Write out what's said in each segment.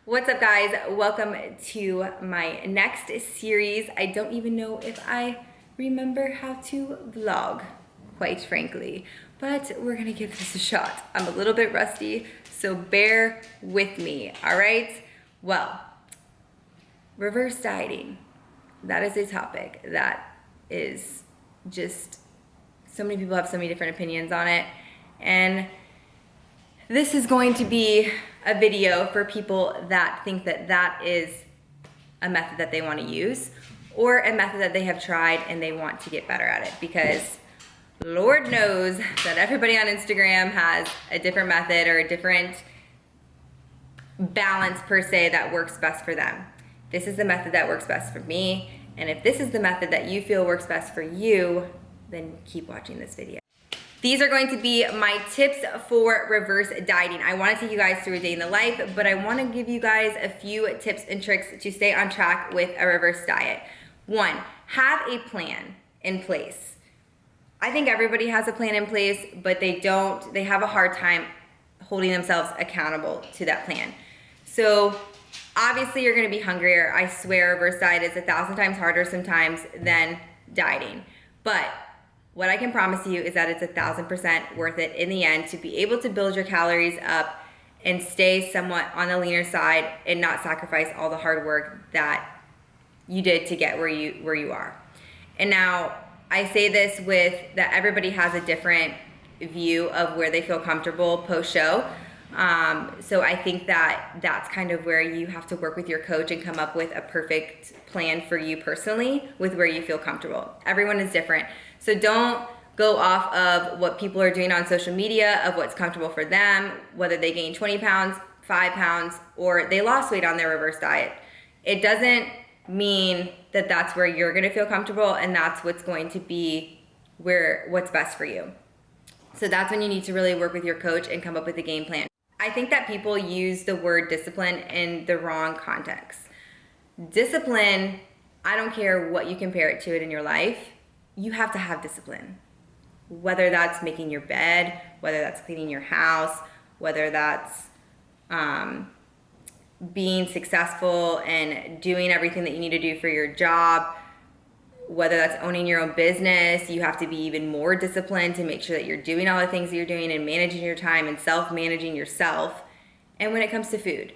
What's up, guys? Welcome to my next series. I don't even know if I remember how to vlog, quite frankly, but we're gonna give this a shot. I'm a little bit rusty, so bear with me, all right? Well, reverse dieting. That is a topic that is just, so many people have so many different opinions on it, and this is going to be a video for people that think that that is a method that they want to use or a method that they have tried and they want to get better at it, because Lord knows that everybody on Instagram has a different method or a different balance per se that works best for them. This is the method that works best for me, and if this is the method that you feel works best for you, then keep watching this video. These are going to be my tips for reverse dieting. I want to take you guys through a day in the life, but I want to give you guys a few tips and tricks to stay on track with a reverse diet. One, have a plan in place. I think everybody has a plan in place, but they have a hard time holding themselves accountable to that plan. So obviously you're going to be hungrier. I swear reverse diet is 1,000 times harder sometimes than dieting. But what I can promise you is that it's 1,000% worth it in the end to be able to build your calories up and stay somewhat on the leaner side and not sacrifice all the hard work that you did to get where you are. And now I say this with that everybody has a different view of where they feel comfortable post-show. So I think that that's kind of where you have to work with your coach and come up with a perfect plan for you personally with where you feel comfortable. Everyone is different. So don't go off of what people are doing on social media, of what's comfortable for them, whether they gain 20 pounds, 5 pounds, or they lost weight on their reverse diet. It doesn't mean that that's where you're gonna feel comfortable and that's what's going to be what's best for you. So that's when you need to really work with your coach and come up with a game plan. I think that people use the word discipline in the wrong context. Discipline, I don't care what you compare it to in your life, you have to have discipline. Whether that's making your bed, whether that's cleaning your house, whether that's being successful and doing everything that you need to do for your job, whether that's owning your own business, you have to be even more disciplined to make sure that you're doing all the things that you're doing and managing your time and self-managing yourself. And when it comes to food,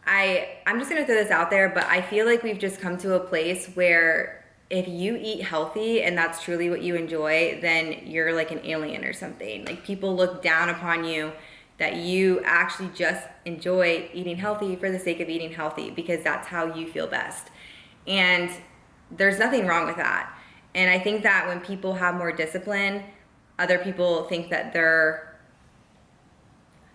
I'm just gonna throw this out there, but I feel like we've just come to a place where if you eat healthy and that's truly what you enjoy, then you're like an alien or something. Like people look down upon you that you actually just enjoy eating healthy for the sake of eating healthy because that's how you feel best. And there's nothing wrong with that. And I think that when people have more discipline, other people think that they're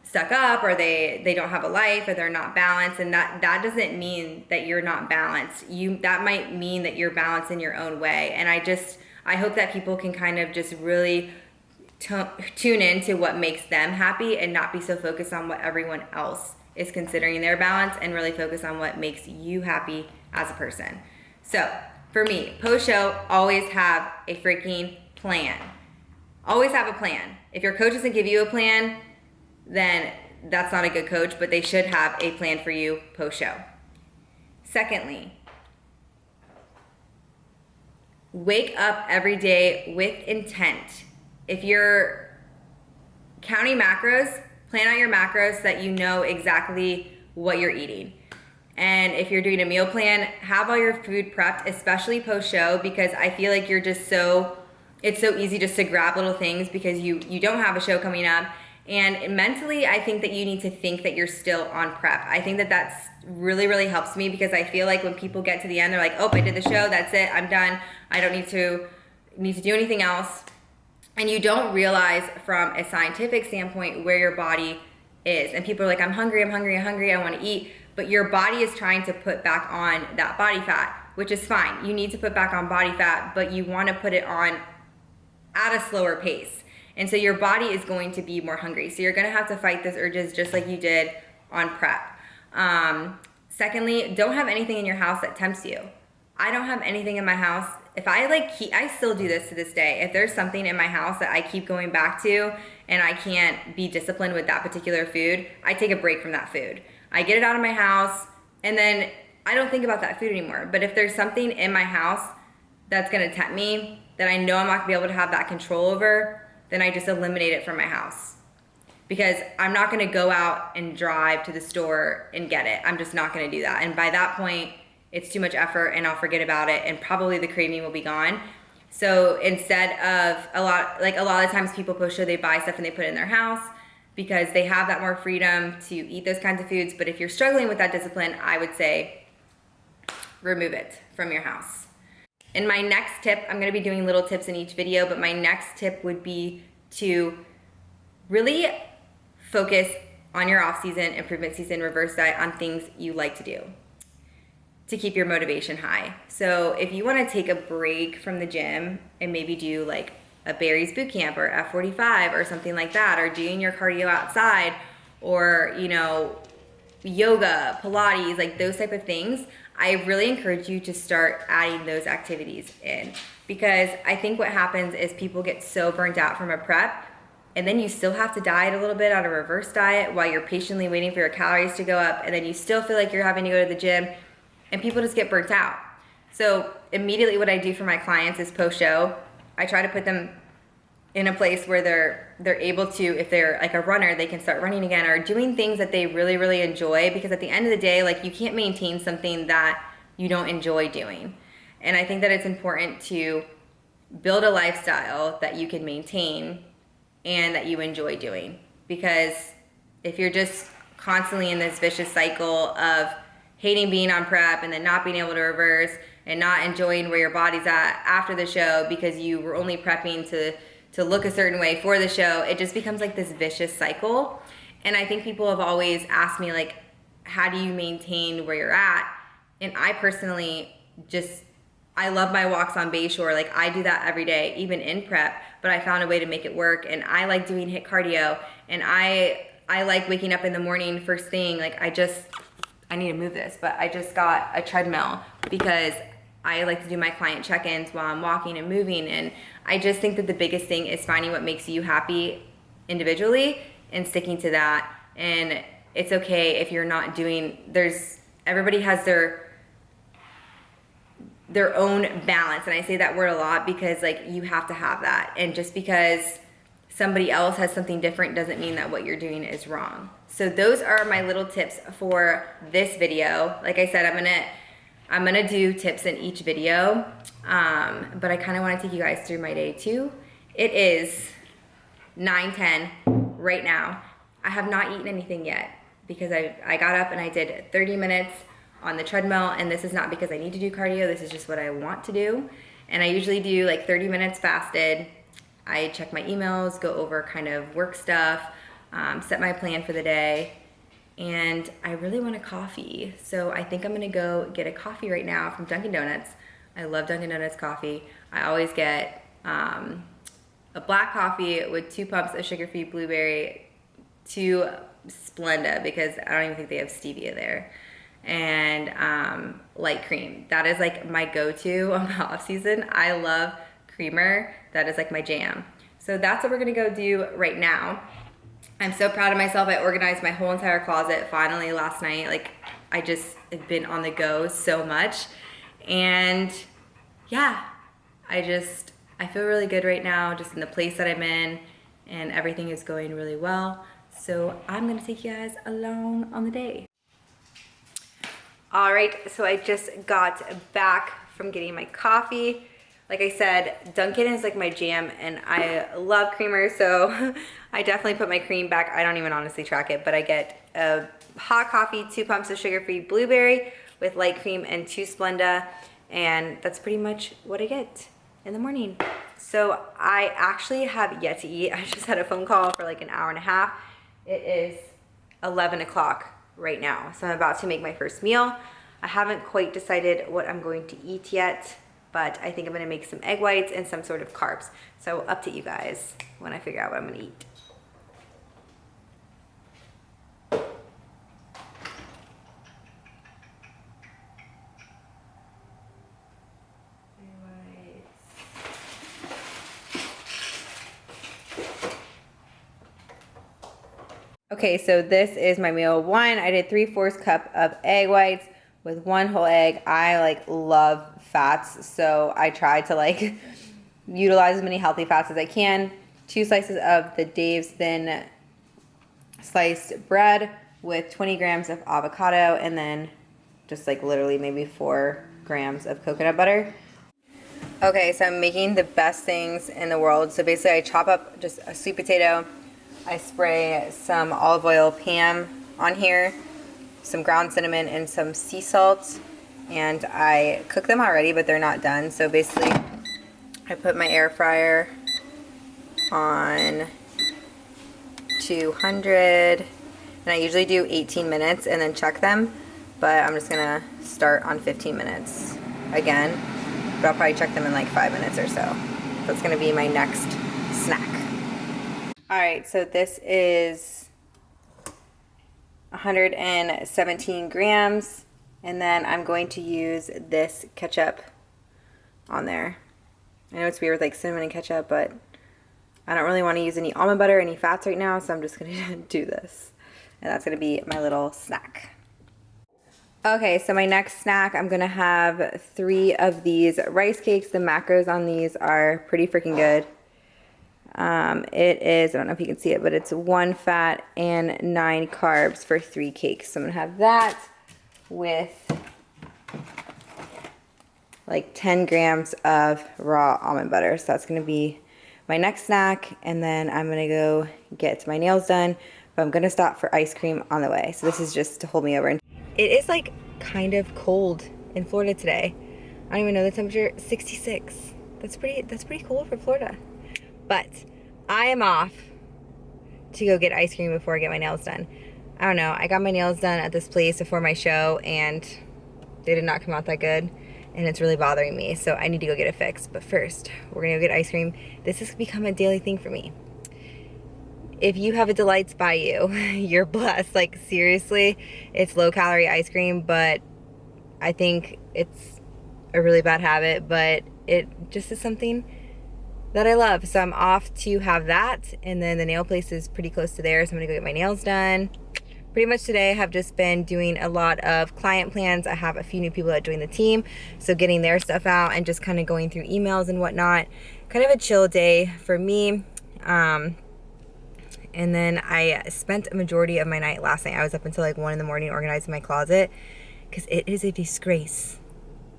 stuck up or they don't have a life or they're not balanced, and that doesn't mean that you're not balanced. That might mean that you're balanced in your own way. And I hope that people can kind of just really tune into what makes them happy and not be so focused on what everyone else is considering their balance and really focus on what makes you happy as a person. So for me, post-show, always have a freaking plan. Always have a plan. If your coach doesn't give you a plan, then that's not a good coach, but they should have a plan for you post-show. Secondly, wake up every day with intent. If you're counting macros, plan out your macros so that you know exactly what you're eating. And if you're doing a meal plan, have all your food prepped, especially post-show, because I feel like it's so easy just to grab little things because you don't have a show coming up. And mentally, I think that you need to think that you're still on prep. I think that that's really, really helps me because I feel like when people get to the end, they're like, oh, I did the show, that's it, I'm done. I don't need to do anything else. And you don't realize from a scientific standpoint where your body is. And people are like, I'm hungry, I want to eat. But your body is trying to put back on that body fat, which is fine. You need to put back on body fat, but you want to put it on at a slower pace. And so your body is going to be more hungry. So you're going to have to fight those urges just like you did on prep. Secondly, don't have anything in your house that tempts you. I don't have anything in my house. If I still do this to this day. If there's something in my house that I keep going back to and I can't be disciplined with that particular food, I take a break from that food. I get it out of my house, and then I don't think about that food anymore. But if there's something in my house that's gonna tempt me, that I know I'm not gonna be able to have that control over, then I just eliminate it from my house. Because I'm not gonna go out and drive to the store and get it. I'm just not gonna do that. And by that point, it's too much effort and I'll forget about it and probably the craving will be gone. So instead of a lot of times people post show they buy stuff and they put it in their house because they have that more freedom to eat those kinds of foods. But if you're struggling with that discipline, I would say remove it from your house. In my next tip, I'm gonna be doing little tips in each video, but my next tip would be to really focus on your off-season, improvement season, reverse diet on things you like to do to keep your motivation high. So if you wanna take a break from the gym and maybe do like a Barry's boot camp or F45 or something like that, or doing your cardio outside, or yoga, Pilates, like those type of things, I really encourage you to start adding those activities in, because I think what happens is people get so burnt out from a prep, and then you still have to diet a little bit on a reverse diet while you're patiently waiting for your calories to go up, and then you still feel like you're having to go to the gym, and people just get burnt out. So immediately what I do for my clients is post-show, I try to put them in a place where they're able to, if they're like a runner, they can start running again or doing things that they really, really enjoy, because at the end of the day, like, you can't maintain something that you don't enjoy doing. And I think that it's important to build a lifestyle that you can maintain and that you enjoy doing, because if you're just constantly in this vicious cycle of hating being on prep and then not being able to reverse and not enjoying where your body's at after the show because you were only prepping to look a certain way for the show, it just becomes like this vicious cycle. And I think people have always asked me, like, how do you maintain where you're at? And I personally I love my walks on Bayshore. Like, I do that every day, even in prep, but I found a way to make it work. And I like doing HIIT cardio, and I like waking up in the morning first thing. Like, I need to move this, but I just got a treadmill because I like to do my client check-ins while I'm walking and moving. And I just think that the biggest thing is finding what makes you happy individually and sticking to that. And it's okay if you're not doing, everybody has their own balance. And I say that word a lot because, like, you have to have that. And just because somebody else has something different doesn't mean that what you're doing is wrong. So those are my little tips for this video. Like I said, I'm gonna do tips in each video, but I kind of want to take you guys through my day too. It is 9:10 right now. I have not eaten anything yet because I got up and I did 30 minutes on the treadmill, and this is not because I need to do cardio, this is just what I want to do. And I usually do like 30 minutes fasted. I check my emails, go over kind of work stuff, set my plan for the day, and I really want a coffee. So I think I'm gonna go get a coffee right now from Dunkin' Donuts. I love Dunkin' Donuts coffee. I always get a black coffee with 2 pumps of sugar-free blueberry, 2 Splenda, because I don't even think they have stevia there, and light cream. That is like my go-to on the off season. I love creamer. That is like my jam. So that's what we're gonna go do right now. I'm so proud of myself. I organized my whole entire closet finally last night. Like, I just have been on the go so much. And yeah, I feel really good right now, just in the place that I'm in, and everything is going really well. So I'm gonna take you guys along on the day. All right, so I just got back from getting my coffee. Like I said, Dunkin' is like my jam, and I love creamer, so I definitely put my cream back. I don't even honestly track it, but I get a hot coffee, 2 pumps of sugar-free blueberry with light cream, and 2 Splenda, and that's pretty much what I get in the morning. So I actually have yet to eat. I just had a phone call for like an hour and a half. It is 11 o'clock right now, so I'm about to make my first meal. I haven't quite decided what I'm going to eat yet, but I think I'm gonna make some egg whites and some sort of carbs. So up to you guys when I figure out what I'm gonna eat. Okay, so this is my meal one. I did 3/4 cup of egg whites with 1 whole egg. I like love fats, so I try to like utilize as many healthy fats as I can. 2 slices of the Dave's thin sliced bread with 20 grams of avocado, and then just like literally maybe 4 grams of coconut butter. Okay, so I'm making the best things in the world. So basically I chop up just a sweet potato. I spray some olive oil Pam on here, some ground cinnamon and some sea salt, and I cook them already, but they're not done. So basically I put my air fryer on 200, and I usually do 18 minutes and then check them, but I'm just gonna start on 15 minutes again, but I'll probably check them in like 5 minutes or so. That's gonna be my next snack. All right, so this is 117 grams, and then I'm going to use this ketchup on there. I know it's weird with like cinnamon and ketchup, but I don't really want to use any almond butter, any fats right now, so I'm just gonna do this. And that's gonna be my little snack. Okay, so my next snack, I'm gonna have 3 of these rice cakes. The macros on these are pretty freaking good. It is, I don't know if you can see it, but it's 1 fat and 9 carbs for 3 cakes. So I'm gonna have that with like 10 grams of raw almond butter. So that's gonna be my next snack, and then I'm gonna go get my nails done, but I'm gonna stop for ice cream on the way. So this is just to hold me over. It is like kind of cold in Florida today. I don't even know the temperature, 66. That's pretty cold for Florida. But I am off to go get ice cream before I get my nails done. I don't know, I got my nails done at this place before my show and they did not come out that good, and it's really bothering me, so I need to go get it fixed. But first, we're gonna go get ice cream. This has become a daily thing for me. If you have a Delights by you, you're blessed. Like seriously, it's low calorie ice cream, but I think it's a really bad habit, but it just is something that I love. So I'm off to have that, and then the nail place is pretty close to there, so I'm gonna go get my nails done. Pretty much today I have just been doing a lot of client plans. I have a few new people that joined the team, so getting their stuff out and just kind of going through emails and whatnot. Kind of a chill day for me. And then I spent a majority of my night last night. I was up until like 1 in the morning organizing my closet, because it is a disgrace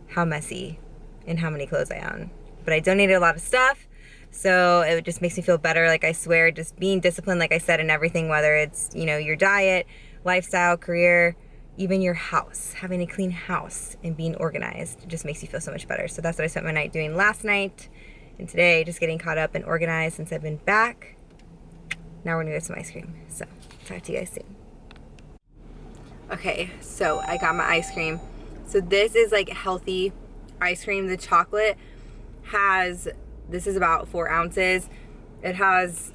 how messy and how many clothes I own. But I donated a lot of stuff, so it just makes me feel better. Like I swear, just being disciplined, like I said, in everything, whether it's, you know, your diet, lifestyle, career, even your house, having a clean house and being organized, it just makes you feel so much better. So that's what I spent my night doing last night, and today just getting caught up and organized since I've been back. Now we're gonna get some ice cream, so talk to you guys soon. Okay, so I got my ice cream. So this is like healthy ice cream. The chocolate has, this is about 4 ounces. It has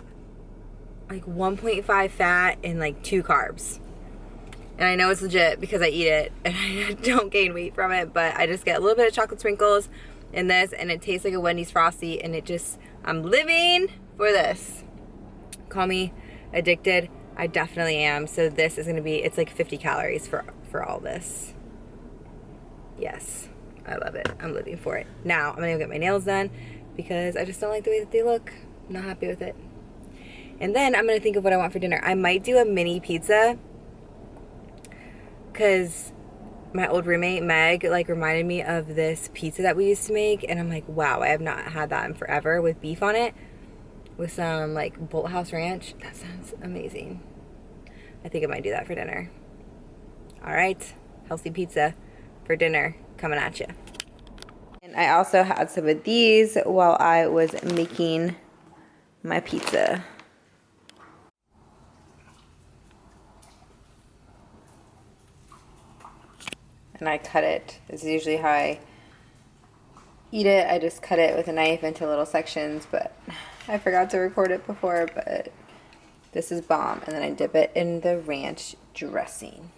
like 1.5 fat and like 2 carbs. And I know it's legit because I eat it and I don't gain weight from it, but I just get a little bit of chocolate sprinkles in this, and it tastes like a Wendy's Frosty, and it just, I'm living for this. Call me addicted, I definitely am. So this is gonna be, it's like 50 calories for all this. Yes, I love it, I'm living for it. Now I'm gonna go get my nails done because I just don't like the way that they look. I'm not happy with it. And then I'm gonna think of what I want for dinner. I might do a mini pizza, because my old roommate Meg like reminded me of this pizza that we used to make, and I'm like, wow, I have not had that in forever, with beef on it, with some like Bolthouse Ranch. That sounds amazing. I think I might do that for dinner. All right, healthy pizza for dinner coming at you. And I also had some of these while I was making my pizza. And I cut it. This is usually how I eat it. I just cut it with a knife into little sections, but I forgot to record it before, but this is bomb. And then I dip it in the ranch dressing.